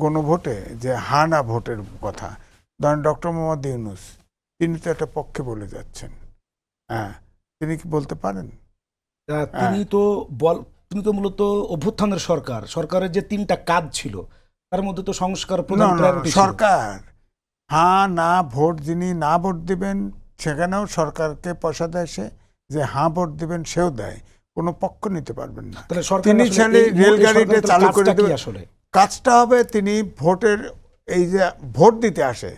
গণভোটে যে হা না ভোটের কথা, ধরেন ডক্টর মোহাম্মদ ইউনূস তিনি তো একটা পক্ষে বলে যাচ্ছেন, হ্যাঁ তিনি কি বলতে পারেন? তিনি তো তিনি তো মূলত অভ্যুত্থানের সরকারের যে 3টা কাজ ছিল তার মধ্যে তো সংস্কার প্রধান প্রায়োরিটি ছিল। সরকার হ্যাঁ না ভোট, যিনি না ভোট দিবেন সেখানেও সরকারকে পয়সা দেয় সে, যে হ্যাঁ ভোট দিবেন সেও দেয়, কোনো পক্ষ নিতে পারবেন না। তাহলে সরকার তিনি আসলে খালি রেলগাড়িটা চালু করে কি দেবেন, আসলে কাজটা হবে তিনি ভোটের এই যে ভোট দিতে আসে,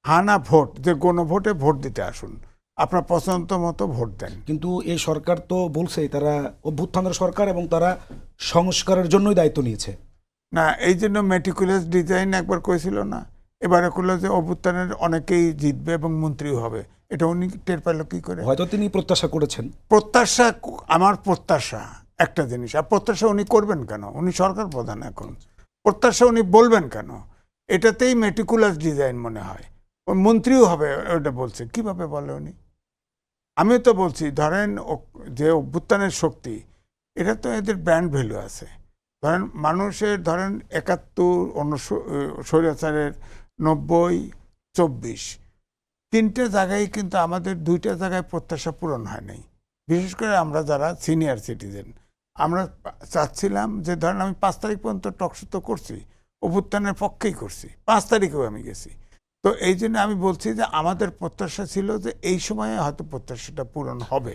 হ্যাঁ না ভোট, যে গণভোটে ভোট দিতে আসুন, আপনার পছন্দ মতো ভোট দেন। কিন্তু এই সরকার তো বলছে তারা অভ্যুত্থানের সরকার এবং তারা সংস্কারের জন্যই দায়িত্ব নিয়েছে। না এই জন্য মেটিকুলাস ডিজাইন একবার করেছিল না, এবারে করলো যে অভ্যুত্থানের অনেকেই জিতবে এবং মন্ত্রীও হবে, এটা উনি টের পেল কি করে? হয়তো তিনি প্রত্যাশা করেছেন। প্রত্যাশা, আমার প্রত্যাশা একটা জিনিস, আর প্রত্যাশা উনি করবেন কেন? উনি সরকার প্রধান, এখন প্রত্যাশা উনি বলবেন কেন? এটাতেই মেটিকুলাস ডিজাইন মনে হয়। ওই মন্ত্রীও হবে ওটা বলছে, কিভাবে বলে উনি? আমি তো বলছি ধরেন যে অভ্যুত্থানের শক্তি, এটা তো এদের ব্র্যান্ড ভ্যালু আছে। ধরেন মানুষের ধরেন ৭১, স্বৈরাচারের ৯০, ২৪, 3টে জায়গায় কিন্তু আমাদের 2টা জায়গায় প্রত্যাশা পূরণ হয় নাই। বিশেষ করে আমরা যারা সিনিয়র সিটিজেন, আমরা চাচ্ছিলাম যে ধরেন আমি 5 তারিখ পর্যন্ত টকশো তো করছি, অভ্যুত্থানের পক্ষেই করছি, 5 তারিখেও আমি গেছি। তো এই জন্য আমি বলছি যে আমাদের প্রত্যাশা ছিল যে এই সময়ে হয়তো প্রত্যাশাটা পূরণ হবে।